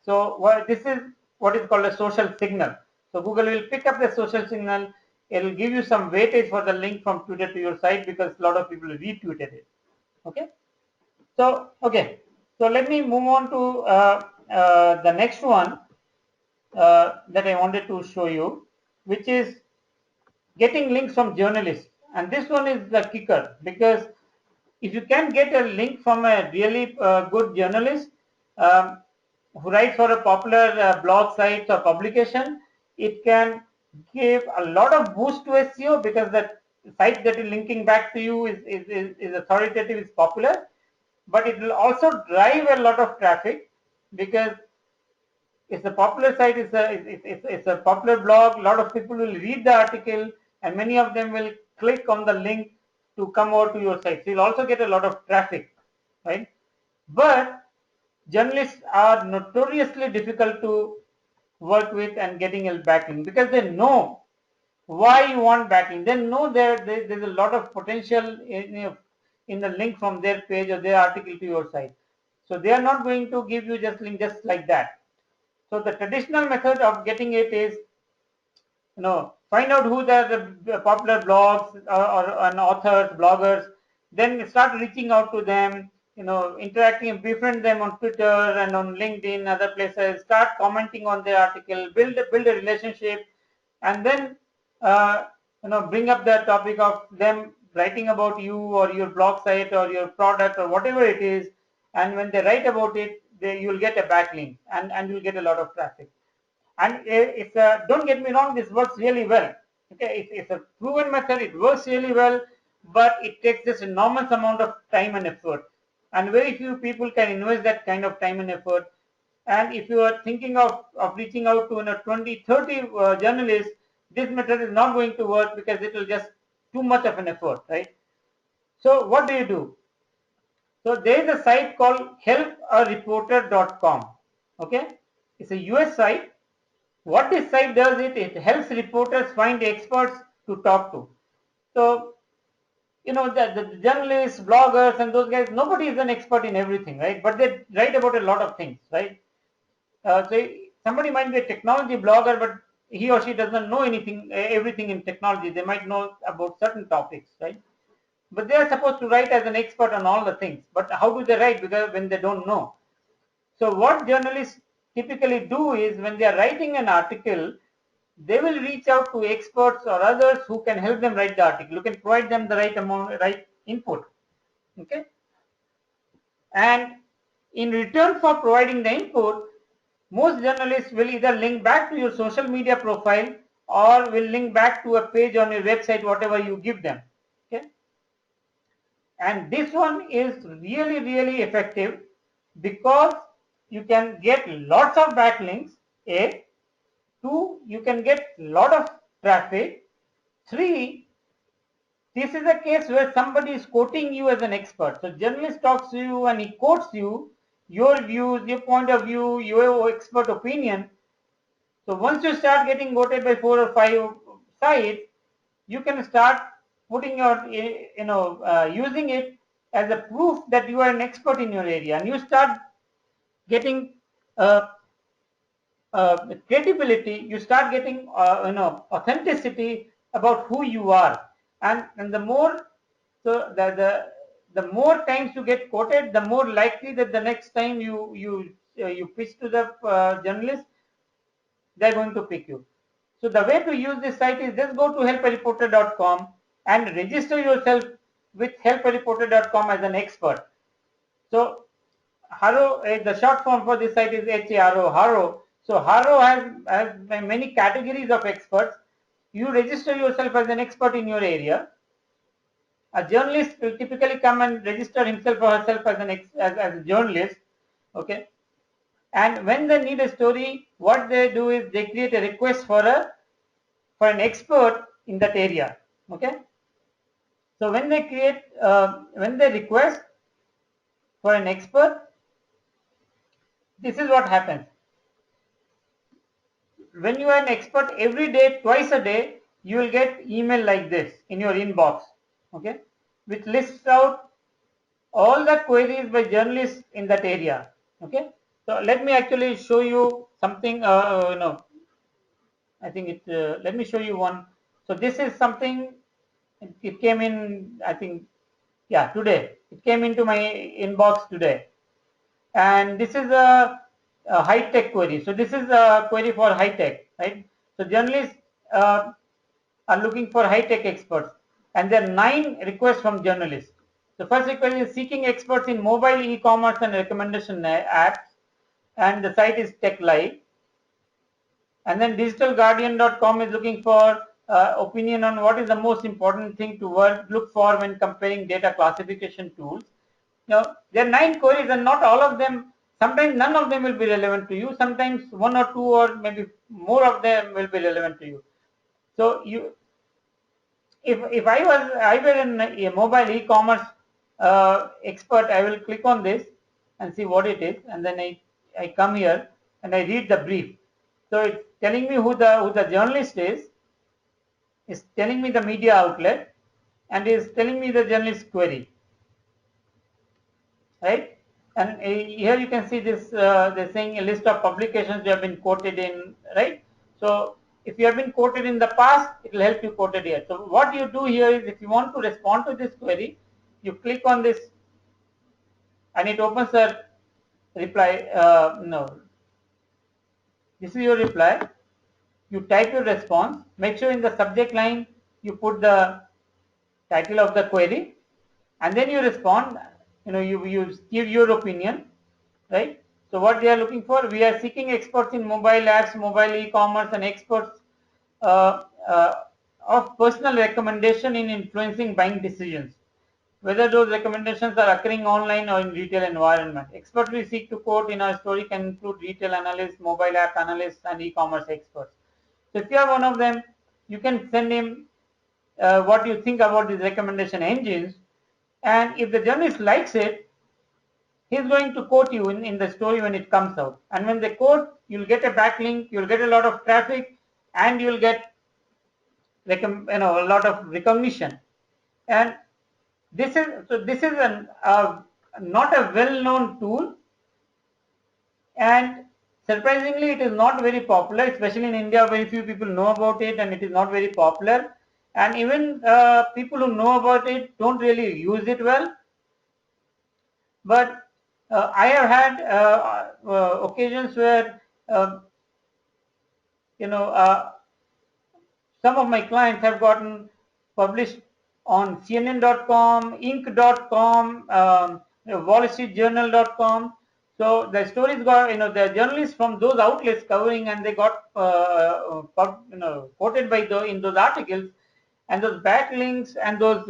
A: So this is what is called a social signal. So Google will pick up the social signal. It will give you some weightage for the link from Twitter to your site because a lot of people retweeted it. Okay. So let me move on to the next one that I wanted to show you, which is getting links from journalists. And this one is the kicker, because if you can get a link from a really good journalist who writes for a popular blog site or publication, it can give a lot of boost to SEO because the site that is linking back to you is authoritative, is popular, but it will also drive a lot of traffic because it's a popular site, it's a popular blog. A lot of people will read the article, and many of them will click on the link to come over to your site. So you'll also get a lot of traffic, right? But journalists are notoriously difficult to work with and getting a backlink, because they know why you want backlink. They know there's a lot of potential in the link from their page or their article to your site. So they are not going to give you just link just like that. So the traditional method of getting it is, find out who the popular blogs or authors, bloggers, then start reaching out to them, interacting and befriend them on Twitter and on LinkedIn, other places, start commenting on their article, build a relationship, and then, bring up the topic of them writing about you or your blog site or your product or whatever it is. And when they write about it, you'll get a backlink, and you'll get a lot of traffic. And don't get me wrong, this works really well. Okay, it's a proven method, it works really well, but it takes this enormous amount of time and effort, and very few people can invest that kind of time and effort. And if you are thinking of reaching out to 20, 30 journalists, this method is not going to work, because it will just too much of an effort, right? So what do you do? So there is a site called helpareporter.com. Okay, it's a US site. What this site does, it helps reporters find experts to talk to. So, the journalists, bloggers, and those guys, nobody is an expert in everything, right? But they write about a lot of things, right? So somebody might be a technology blogger, but he or she doesn't know everything in technology. They might know about certain topics, right? But they are supposed to write as an expert on all the things. But how do they write? Because when they don't know. So what journalists typically do is, when they are writing an article, they will reach out to experts or others who can help them write the article, who can provide them the right input. Okay. And in return for providing the input, most journalists will either link back to your social media profile or will link back to a page on your website, whatever you give them. Okay. And this one is really, really effective, because you can get lots of backlinks. A, two, you can get lot of traffic. Three, this is a case where somebody is quoting you as an expert. So journalist talks to you and he quotes you, your views, your point of view, your expert opinion. So once you start getting quoted by 4 or 5 sites, you can start putting using it as a proof that you are an expert in your area, and you start getting uh, credibility. You start getting authenticity about who you are, and the more, so the more times you get quoted, the more likely that the next time you pitch to the journalist, they're going to pick you. So the way to use this site is, just go to helpareporter.com and register yourself with helpareporter.com as an expert. So Haro, the short form for this site is HARO, Haro. So Haro has many categories of experts. You register yourself as an expert in your area. A journalist will typically come and register himself or herself as a journalist. Okay. And when they need a story, what they do is they create a request for an expert in that area. Okay. So when they request for an expert, this is what happens. When you are an expert, every day, twice a day, you will get email like this in your inbox, okay, which lists out all the queries by journalists in that area. Okay. So let me actually show you something. I think let me show you one. So this is something. It came in, I think, yeah, today. It came into my inbox today, and this is a high-tech query. So this is a query for high-tech, right? So journalists are looking for high-tech experts, and there are 9 requests from journalists. The first request is seeking experts in mobile e-commerce and recommendation apps, and the site is Tech Live. And then digitalguardian.com is looking for opinion on what is the most important thing to look for when comparing data classification tools. Now, there are 9 queries, and not all of them Sometimes none of them will be relevant to you. Sometimes one or two or maybe more of them will be relevant to you. So if I were a mobile e-commerce expert, I will click on this and see what it is, and then I come here and I read the brief. So it's telling me who the journalist is telling me the media outlet, and is telling me the journalist query, right? And here you can see this, they're saying a list of publications you have been quoted in, right? So if you have been quoted in the past, it will help you quoted here. So what you do here is, if you want to respond to this query, you click on this and it opens a reply. No, this is your reply. You type your response. Make sure in the subject line you put the title of the query, and then you respond. You give your opinion, right? So what they are looking for, we are seeking experts in mobile apps, mobile e-commerce, and experts uh, uh, of personal recommendation in influencing buying decisions, whether those recommendations are occurring online or in retail environment. Experts we seek to quote in our story can include retail analysts, mobile app analysts, and e-commerce experts. So if you are one of them, you can send him what you think about these recommendation engines, and if the journalist likes it, he's going to quote you in the story when it comes out. And when they quote, you'll get a backlink, you'll get a lot of traffic, and you'll get a lot of recognition. And this is not a well-known tool, and surprisingly, it is not very popular, especially in India. Very few people know about it, and it is not very popular. And even people who know about it don't really use it well. But I have had occasions where you know uh, some of my clients have gotten published on CNN.com, Inc.com, WallStreetJournal.com. So the stories got, the journalists from those outlets covering, and they got quoted in those articles, and those backlinks and those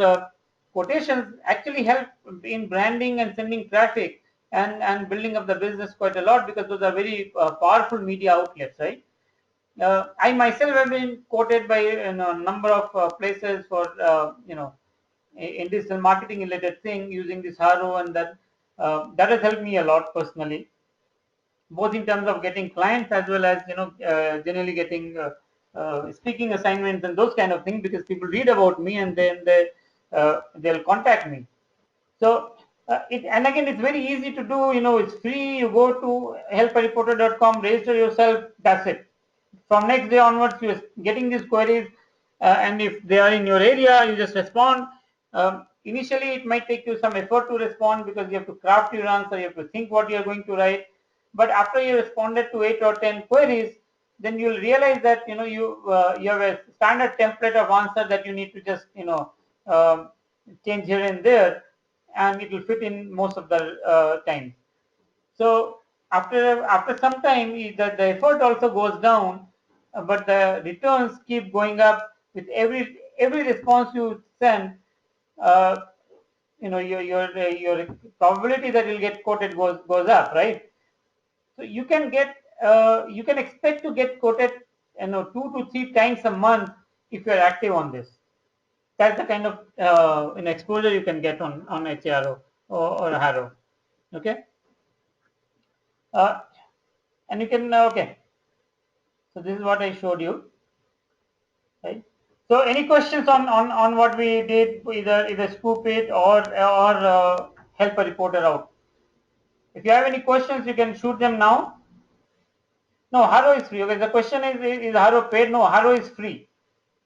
A: quotations actually help in branding and sending traffic and building up the business quite a lot, because those are very powerful media outlets, right? I myself have been quoted by a number of places for in this marketing related thing, using this Haro, and that has helped me a lot personally, both in terms of getting clients as well as generally getting speaking assignments and those kind of things, because people read about me and then they'll contact me. So and again, it's very easy to do. It's free. You go to helpareporter.com, register yourself. That's it. From next day onwards, you're getting these queries, and if they are in your area, you just respond. Initially, it might take you some effort to respond, because you have to craft your answer, you have to think what you are going to write. But after you responded to 8 or 10 queries, then you'll realize that you have a standard template of answer that you need to just change here and there, and it will fit in most of the time. So after some time, the effort also goes down, but the returns keep going up with every response you send. Uh, your probability that you'll get quoted goes up, right? So you can expect to get quoted 2 to 3 times a month if you are active on this. That's the kind of exposure you can get on HRO or Haro. Okay. uh, and you can okay, so this is what I showed you, right? So any questions on what we did, either scoop it or help a reporter out? If you have any questions, you can shoot them now. No, Haro is free. Okay, the question is Haro paid? No, Haro is free.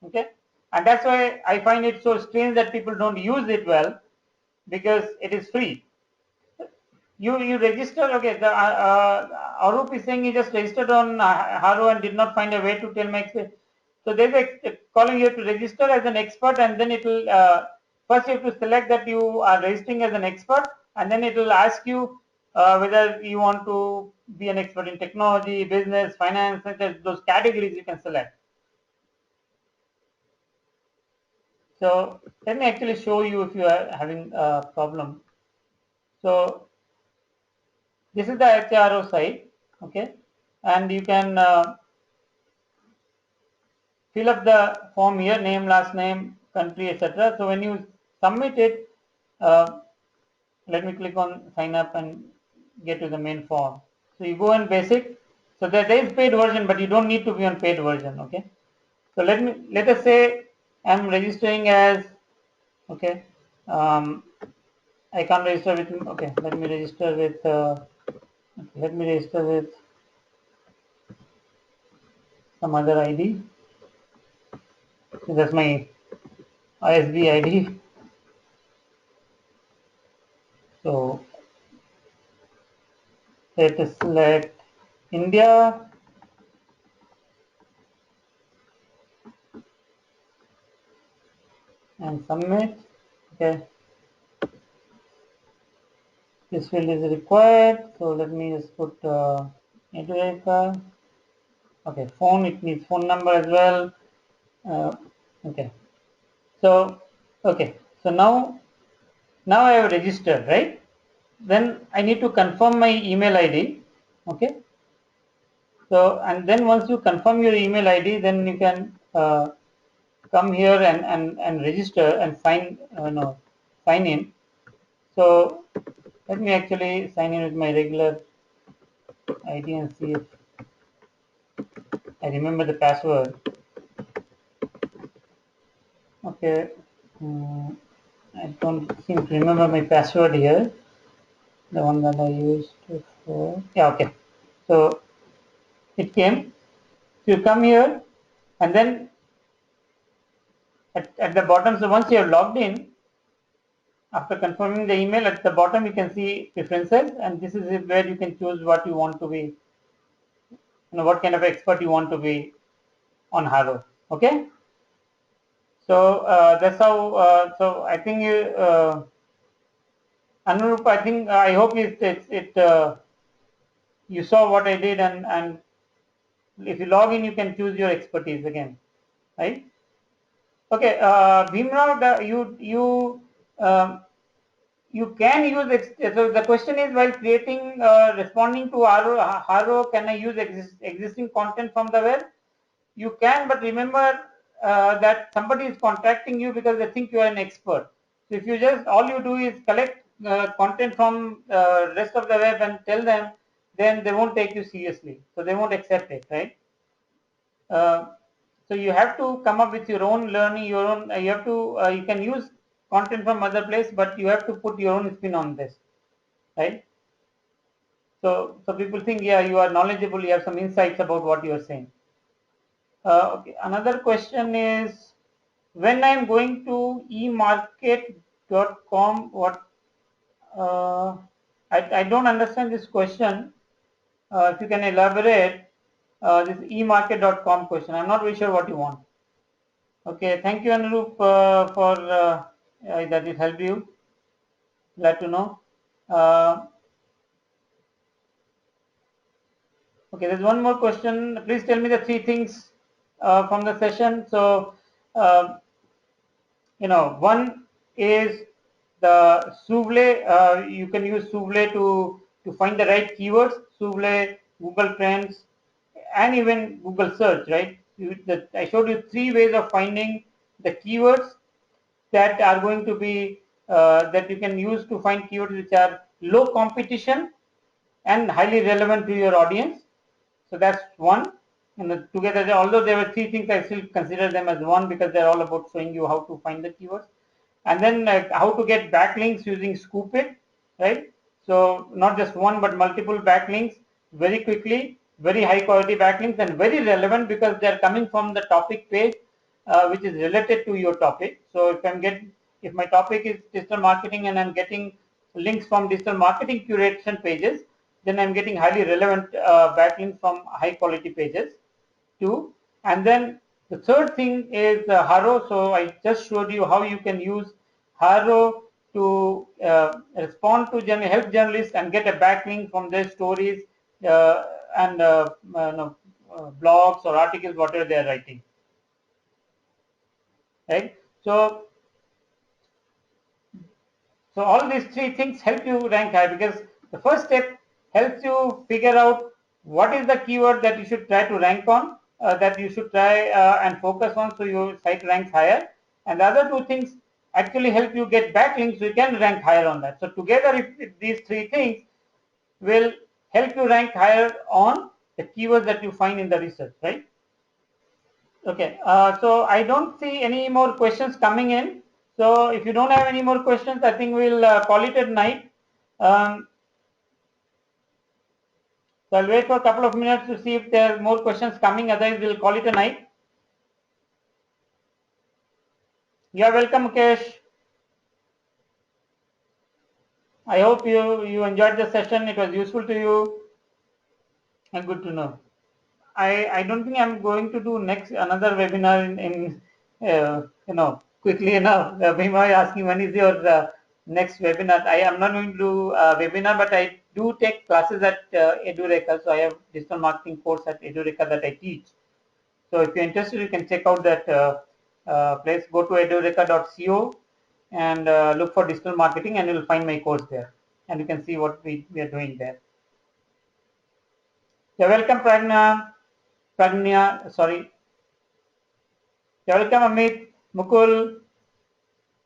A: Okay, and that's why I find it so strange that people don't use it well, because it is free. You register. Okay, the Arup is saying he just registered on Haro and did not find a way to tell my experience. So there's calling you to register as an expert, and then it will first you have to select that you are registering as an expert, and then it will ask you whether you want to be an expert in technology, business, finance, such as those categories you can select. So let me actually show you if you are having a problem. So This is the HRO site, okay, and you can fill up the form here, name, last name, country, etc. So when you submit it, let me click on sign up and get to the main form. So you go in basic. So there is paid version, but you don't need to be on paid version, okay. So let us say I'm registering as, okay, I can't register with, okay, let me register with some other ID. So that's my ISB ID. So let us select India, and submit. Okay, this field is required. So let me just put Edureka. Okay, phone, it needs phone number as well. Okay, so okay, so now I have registered, right? Then I need to confirm my email ID. Okay, so and then once you confirm your email ID, then you can come here and register and sign no, sign in. So let me actually sign in with my regular ID and see if I remember the password. Okay, I don't seem to remember my password here, the one that I used before. Yeah, okay. So it came. So you come here, and then at the bottom, so once you have logged in, after confirming the email, at the bottom you can see preferences, and this is where you can choose what you want to be, what kind of expert you want to be on Haro. Okay. So that's how. So I think you, Anurup, I think I hope you saw what I did, and if you log in, you can choose your expertise again, right? Okay, Bhimrao, you can use. So the question is, while creating, responding to Haro, can I use existing content from the web? You can, but remember that somebody is contacting you because they think you are an expert. So if you just, all you do is collect content from rest of the web and tell them, then they won't take you seriously. So they won't accept it, right? Uh, so you have to come up with your own learning, your own. You have to. You can use content from other place, but you have to put your own spin on this, right? So people think, yeah, you are knowledgeable. You have some insights about what you are saying. Okay. Another question is, when I'm going to emarket.com, what I don't understand this question. If you can elaborate this emarket.com question, I'm not very sure what you want. Okay, thank you, Anurup, for that it helped you. Glad to know. Okay, there's one more question. Please tell me the three things from the session. So, uh, one is the Souvle. You can use Souvle to find the right keywords. Souvle, Google Trends, and even Google Search. Right? I showed you three ways of finding the keywords that are going to be that you can use to find keywords which are low competition and highly relevant to your audience. So that's one. And together, although there were three things, I still consider them as one because they're all about showing you how to find the keywords. And then how to get backlinks using Scoopit, right? So not just one, but multiple backlinks very quickly, very high quality backlinks, and very relevant because they're coming from the topic page, which is related to your topic. So if my topic is digital marketing and I'm getting links from digital marketing curation pages, then I'm getting highly relevant backlinks from high quality pages too. And then the third thing is Haro. So I just showed you how you can use Haro to respond to help journalists and get a backlink from their stories and blogs or articles, whatever they are writing. Right. So all these three things help you rank high because the first step helps you figure out what is the keyword that you should try to rank on, that you should try and focus on so your site ranks higher. And the other two things actually help you get backlinks so you can rank higher on that. So together, if these three things will help you rank higher on the keywords that you find in the research, right? Okay, so I don't see any more questions coming in. So if you don't have any more questions, I think we'll call it at night. So I'll wait for a couple of minutes to see if there are more questions coming. Otherwise, we'll call it a night. You're welcome, Mukesh. I hope you enjoyed the session. It was useful to you and good to know. I don't think I'm going to do next another webinar in quickly enough. Bhima is asking when is your next webinar. I am not going to do a webinar, but I do take classes at Edureka. So I have digital marketing course at Edureka that I teach. So if you're interested, you can check out that place. Go to edureka.co and look for digital marketing, and you'll find my course there, and you can see what we are doing there. You're welcome, Pragnya. Sorry. You're welcome, Amit, Mukul,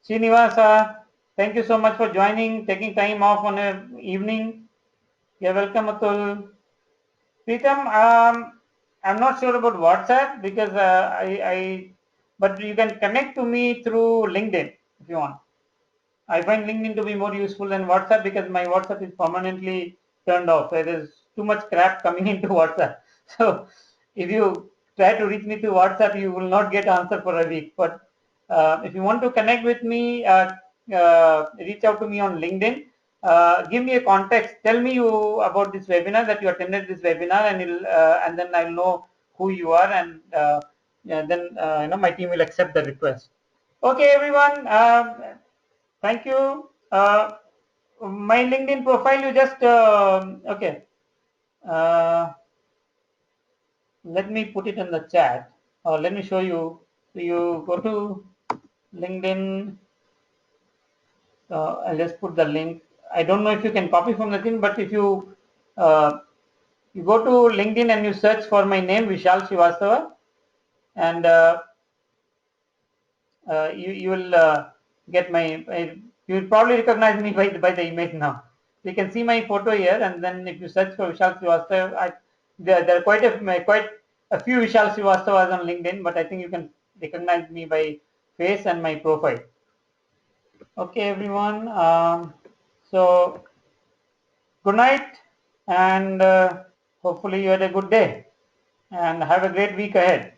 A: Srinivasa. Thank you so much for joining, taking time off on an evening. You're welcome, Atul. Pritam, I'm not sure about WhatsApp because but you can connect to me through LinkedIn if you want. I find LinkedIn to be more useful than WhatsApp because my WhatsApp is permanently turned off. There is too much crap coming into WhatsApp. So if you try to reach me through WhatsApp, you will not get answer for a week. But if you want to connect with me, reach out to me on LinkedIn. Give me a context. Tell me about this webinar that you attended this webinar, and then I'll know who you are, and then my team will accept the request. Okay, everyone. Thank you. My LinkedIn profile, you just okay. Let me put it in the chat, or let me show you. So you go to LinkedIn. I'll just put the link. I don't know if you can copy from the thing, but if you you go to LinkedIn and you search for my name, Vishal Srivastava, and you will get you will probably recognize me by the image now. You can see my photo here, and then if you search for Vishal Srivastava, there are quite a few Vishal Srivastavas on LinkedIn, but I think you can recognize me by face and my profile. Okay, everyone. So good night, and hopefully you had a good day, and have a great week ahead.